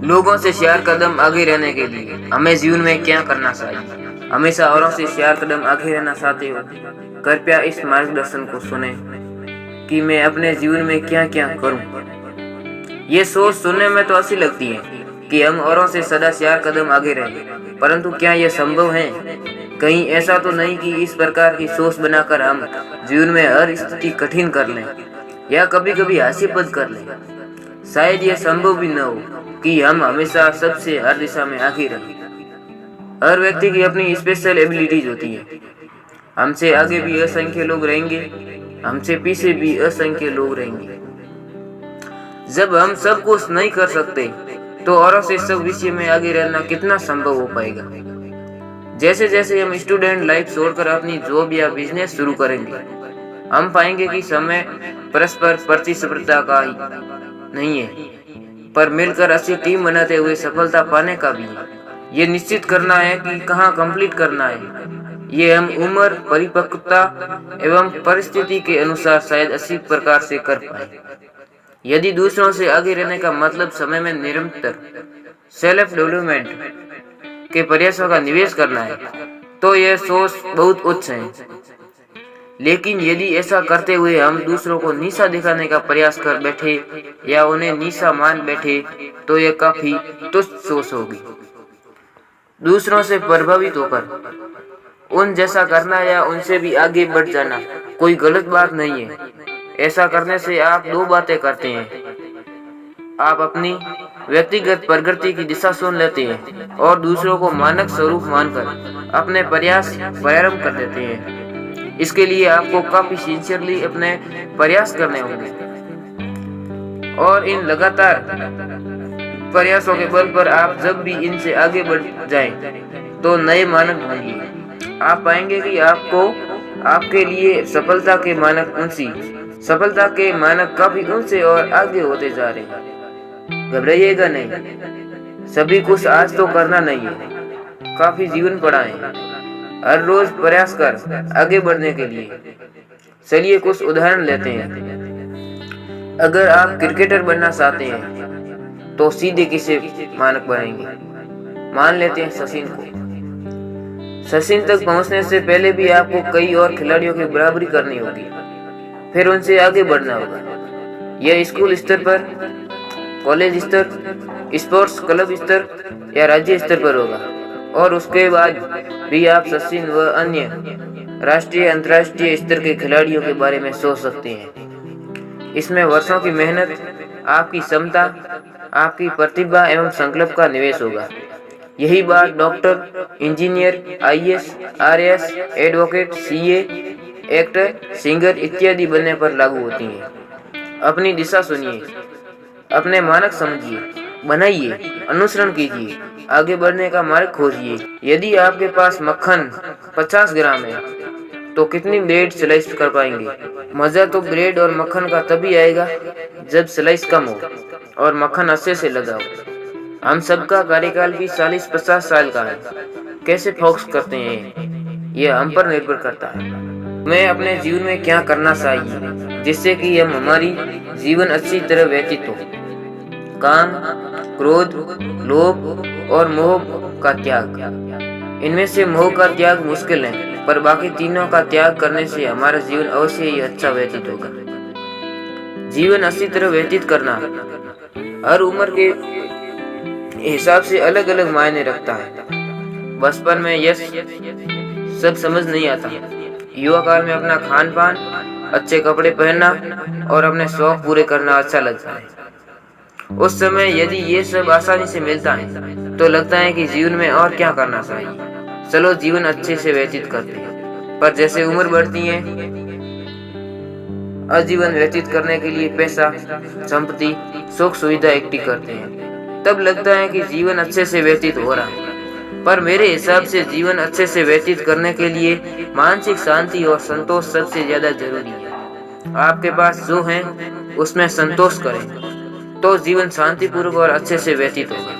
लोगों से 4 कदम आगे रहने के लिए हमें जीवन में क्या करना चाहिए। हमेशा औरों से 4 कदम आगे रहना चाहते हो, कृपया इस मार्गदर्शन को सुने कि मैं अपने जीवन में क्या क्या करूं। ये सोच सुनने में तो अच्छी लगती है कि हम औरों से सदा 4 कदम आगे रहें, परंतु क्या यह संभव है? कहीं ऐसा तो नहीं कि इस प्रकार की सोच बनाकर हम जीवन में हर स्थिति कठिन कर लें या कभी कभी हास्यास्पद कर लें। शायद यह संभव भी न हो कि हम हमेशा सबसे हर दिशा में आगे रहें। हर व्यक्ति की अपनी स्पेशल एबिलिटीज होती है। हमसे आगे भी असंख्य लोग रहेंगे, हमसे पीछे भी असंख्य लोग रहेंगे। जब हम सब कुछ नहीं कर सकते तो औरों से सब विषय में आगे रहना कितना संभव हो पाएगा। जैसे जैसे हम स्टूडेंट लाइफ छोड़कर अपनी जॉब या बिजनेस शुरू करेंगे, हम पाएंगे कि समय परस्पर प्रतिस्पर्धा का ही नहीं है, पर मिलकर अच्छी टीम बनाते हुए सफलता पाने का भी है। ये निश्चित करना है कि कहाँ कंप्लीट करना है, ये हम उम्र, परिपक्वता एवं परिस्थिति के अनुसार शायद अच्छी प्रकार से कर पाए। यदि दूसरों से आगे रहने का मतलब समय में निरंतर सेल्फ डेवलपमेंट के प्रयासों का निवेश करना है, तो यह सोच बहुत उच्च है। लेकिन यदि ऐसा करते हुए हम दूसरों को नीचा दिखाने का प्रयास कर बैठे या उन्हें नीचा मान बैठे, तो यह काफी तुच्छ सोच होगी। दूसरों से प्रभावित होकर उन जैसा करना या उनसे भी आगे बढ़ जाना कोई गलत बात नहीं है। ऐसा करने से आप 2 बातें करते हैं। आप अपनी व्यक्तिगत प्रगति की दिशा सुन लेते हैं और दूसरों को मानक स्वरूप मानकर अपने प्रयास प्रारंभ कर देते हैं। इसके लिए आपको काफी सिंसियरली अपने प्रयास करने होंगे और इन लगातार प्रयासों के बल पर आप जब भी इनसे आगे बढ़ जाएं, तो नए मानक बनेंगे। आप पाएंगे कि आपको आपके लिए सफलता के मानक काफी ऊंचे और आगे होते जा रहे हैं। घबराइएगा नहीं, सभी कुछ आज तो करना नहीं है, काफी जीवन पड़ा है। हर रोज प्रयास कर आगे बढ़ने के लिए। चलिए कुछ उदाहरण लेते हैं। अगर आप क्रिकेटर बनना चाहते हैं तो सीधे किसे मानक बनाएंगे? मान लेते हैं सचिन को। सचिन तक पहुंचने से पहले भी आपको कई और खिलाड़ियों की बराबरी करनी होगी, फिर उनसे आगे बढ़ना होगा। यह स्कूल स्तर पर, कॉलेज स्तर, स्पोर्ट्स क्लब स्तर या राज्य स्तर पर होगा, और उसके बाद भी आप सचिन व अन्य राष्ट्रीय अंतर्राष्ट्रीय स्तर के खिलाड़ियों के बारे में सोच सकते हैं। इसमें वर्षों की मेहनत, आपकी क्षमता, आपकी प्रतिभा एवं संकल्प का निवेश होगा। यही बात doctor, engineer, IAS, RAS, advocate, CA, actor, singer इत्यादि बनने पर लागू होती है। अपनी दिशा सुनिए, अपने मानक समझिए, बनाइए, अनुसरण कीजिए, आगे बढ़ने का मार्ग खोजिए। यदि आपके पास मक्खन 50 ग्राम है तो कितनी ब्रेड स्लाइस कर पाएंगे? मजा तो ब्रेड और मक्खन का तभी आएगा जब स्लाइस कम हो और मक्खन अच्छे से लगा हो। हम सबका कार्यकाल भी 40-50 साल का है। कैसे फोकस करते हैं यह हम पर निर्भर करता है। मैं अपने जीवन में क्या करना चाहिए जिससे कि हम हमारी जीवन अच्छी तरह व्यतीत हो। काम, क्रोध, लोभ और मोह का त्याग। इनमें से मोह का त्याग मुश्किल है, पर बाकी तीनों का त्याग करने से हमारा जीवन अवश्य ही अच्छा व्यतीत होगा। जीवन अच्छी तरह व्यतीत करना हर उम्र के हिसाब से अलग अलग मायने रखता है। बचपन में यह सब समझ नहीं आता। युवा काल में अपना खान पान, अच्छे कपड़े पहनना और अपने शौक पूरे करना अच्छा लगता है। उस समय यदि ये सब आसानी से मिलता है तो लगता है कि जीवन में और क्या करना चाहिए, चलो जीवन अच्छे से व्यतीत करते हैं। पर जैसे उम्र बढ़ती है, आजीवन व्यतीत करने के लिए पैसा, संपत्ति, सुख सुविधा इकट्ठी करते हैं, तब लगता है कि जीवन अच्छे से व्यतीत हो रहा है। पर मेरे हिसाब से जीवन अच्छे से व्यतीत करने के लिए मानसिक शांति और संतोष सबसे ज्यादा जरूरी है। आपके पास जो है उसमें संतोष करें तो जीवन शांतिपूर्वक और अच्छे से व्यतीत होगा।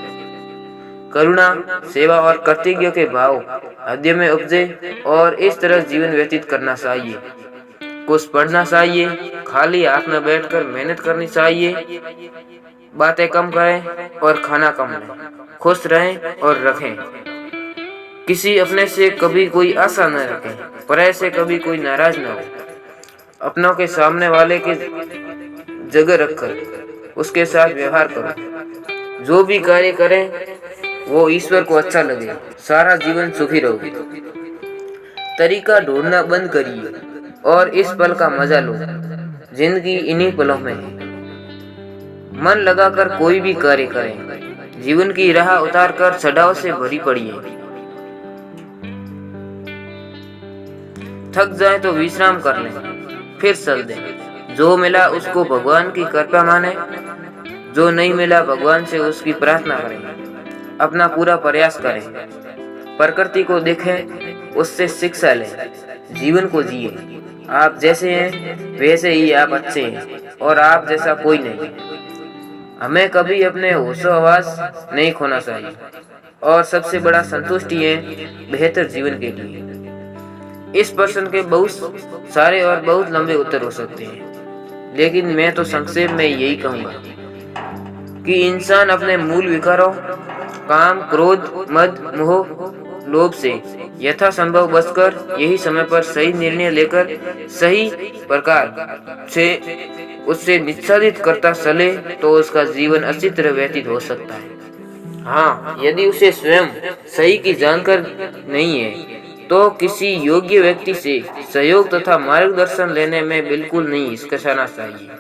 करुणा, सेवा और कर्तव्य के भाव हृदय में उपजे और इस तरह जीवन व्यतीत करना चाहिए। कुछ पढ़ना चाहिए, खाली हाथ में बैठकर मेहनत करनी चाहिए, बातें कम करें और खाना कम लें, खुश रहें और रखें। किसी अपने से कभी कोई आशा न रखें, पराये से कभी कोई नाराज न हो। अपनों के सामने वाले की जगह रखकर उसके साथ व्यवहार करो। जो भी कार्य करें वो ईश्वर को अच्छा लगे, सारा जीवन सुखी रहोगे। तरीका ढूंढना बंद करिए और इस पल का मजा लो। जिंदगी इन्हीं पलों में है। मन लगाकर कोई भी कार्य करें। जीवन की राह उतार कर चढ़ाव से भरी पड़ी है। थक जाए तो विश्राम कर लें, फिर चल दें। जो मिला उसको भगवान की कृपा माने, जो नहीं मिला भगवान से उसकी प्रार्थना करें। अपना पूरा प्रयास करें, प्रकृति को देखें, उससे शिक्षा लें, जीवन को जिए। आप जैसे हैं वैसे ही आप अच्छे हैं और आप जैसा कोई नहीं। हमें कभी अपने होशो हवास नहीं खोना चाहिए और सबसे बड़ा संतुष्टि है बेहतर जीवन के लिए। इस प्रश्न के बहुत सारे और बहुत लंबे उत्तर हो सकते हैं, लेकिन मैं तो संक्षेप में यही कहूँगा कि इंसान अपने मूल विकारों काम, क्रोध, मद, मोह, लोभ से यथासंभव बचकर यही समय पर सही निर्णय लेकर सही प्रकार से उससे निच्छादित करता चले तो उसका जीवन अच्छी तरह व्यतीत हो सकता है। हाँ, यदि उसे स्वयं सही की जानकारी नहीं है तो किसी योग्य व्यक्ति से सहयोग तथा मार्गदर्शन लेने में बिल्कुल नहीं हिचकिचाना चाहिए।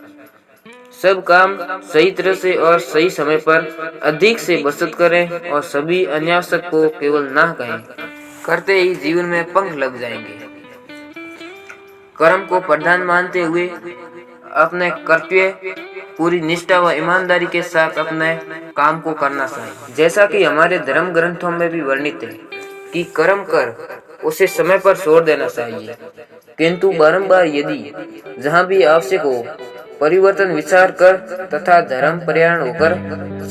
सब काम सही तरह से और सही समय पर अधिक से बचत करें और सभी अनावश्यक को केवल ना कहें। करते ही जीवन में पंख लग जाएंगे। कर्म को प्रधान मानते हुए अपने कर्तव्य पूरी निष्ठा व ईमानदारी के साथ अपने काम को करना चाहिए। जैसा कि हमारे धर्म ग्रंथों में भी वर्णित है कि कर्म कर उसे समय पर छोड़ देना चाहिए, किंतु बारंबार यदि जहाँ भी आवश्यक हो परिवर्तन विचार कर तथा धर्म परायण होकर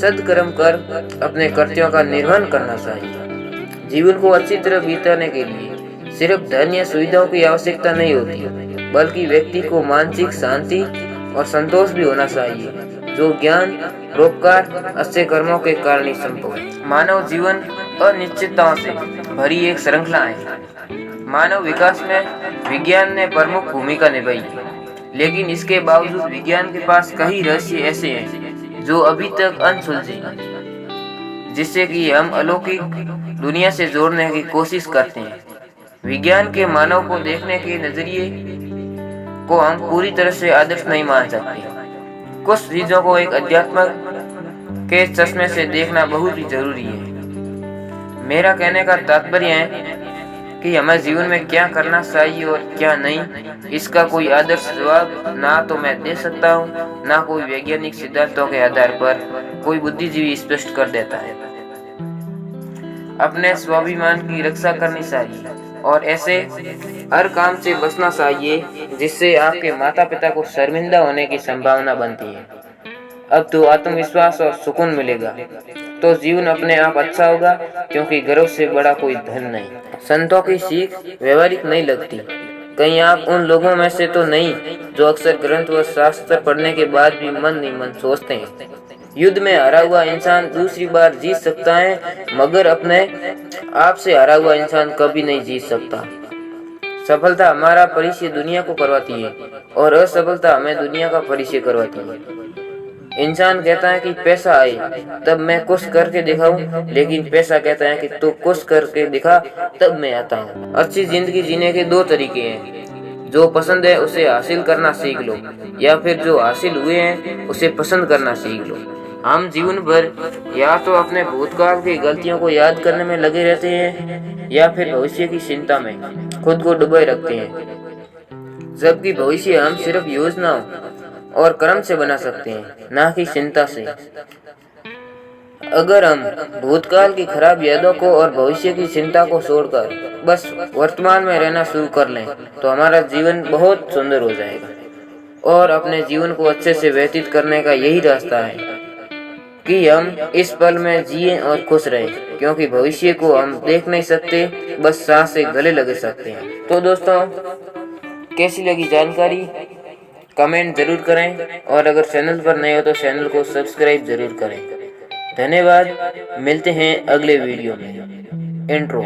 सदकर्म कर अपने कर्तव्यों का निर्वहन करना चाहिए। जीवन को अच्छी तरह बिताने के लिए सिर्फ धन या सुविधाओं की आवश्यकता नहीं होती, बल्कि व्यक्ति को मानसिक शांति और संतोष भी होना चाहिए, जो ज्ञान, परोपकार, अच्छे कर्मों के कारण ही संभव है। मानव जीवन अनिश्चितताओं से भरी एक श्रृंखला है। मानव विकास में विज्ञान ने प्रमुख भूमिका निभाई है, लेकिन इसके बावजूद विज्ञान के पास कई रहस्य ऐसे हैं जो अभी तक अनसुलझे हैं, जिससे कि हम अलौकिक दुनिया से जोड़ने की कोशिश करते हैं। विज्ञान के मानव को देखने के नजरिए को हम पूरी तरह से आदर्श नहीं मान सकते। कुछ चीजों को एक अध्यात्म के चश्मे से देखना बहुत ही जरूरी है। मेरा कहने का तात्पर्य है कि हमें जीवन में क्या करना चाहिए और क्या नहीं, इसका कोई आदर्श जवाब ना तो मैं दे सकता हूँ, ना कोई वैज्ञानिक सिद्धांतों के आधार पर कोई बुद्धिजीवी स्पष्ट कर देता है। अपने स्वाभिमान की रक्षा करनी चाहिए और ऐसे हर काम से बचना चाहिए जिससे आपके माता पिता को शर्मिंदा होने की संभावना बनती है। अब तो आत्मविश्वास और सुकून मिलेगा तो जीवन अपने आप अच्छा होगा, क्योंकि गर्व से बड़ा कोई धन नहीं। संतों की सीख व्यवहारिक नहीं लगती। कहीं आप उन लोगों में से तो नहीं जो अक्सर ग्रंथ व शास्त्र पढ़ने के बाद भी मन ही मन सोचते हैं युद्ध में हारा हुआ इंसान दूसरी बार जीत सकता है, मगर अपने आप से हारा हुआ इंसान कभी नहीं जीत सकता। सफलता हमारा परिचय दुनिया को करवाती है और असफलता हमें दुनिया का परिचय करवाती है। इंसान कहता है कि पैसा आए तब मैं कुछ करके दिखाऊं, लेकिन पैसा कहता है कि तू कुछ करके दिखा तब मैं आता हूँ। अच्छी जिंदगी जीने के दो तरीके हैं, जो पसंद है उसे हासिल करना सीख लो, या फिर जो हासिल हुए हैं उसे पसंद करना सीख लो। हम जीवन भर या तो अपने भूतकाल की गलतियों को याद करने में लगे रहते हैं या फिर भविष्य की चिंता में खुद को डुबाए रखते हैं, जबकि भविष्य हम सिर्फ योजनाओं और कर्म से बना सकते हैं, ना कि चिंता से। अगर हम भूतकाल की खराब यादों को और भविष्य की चिंता को छोड़कर बस वर्तमान में रहना शुरू कर लें तो हमारा जीवन बहुत सुंदर हो जाएगा। और अपने जीवन को अच्छे से व्यतीत करने का यही रास्ता है कि हम इस पल में जिएं और खुश रहें, क्योंकि भविष्य को हम देख नहीं सकते, बस सांस से गले लगे सकते हैं। तो दोस्तों, कैसी लगी जानकारी? कमेंट जरूर करें और अगर चैनल पर नए हो तो चैनल को सब्सक्राइब जरूर करें। धन्यवाद। मिलते हैं अगले वीडियो में। इंट्रो।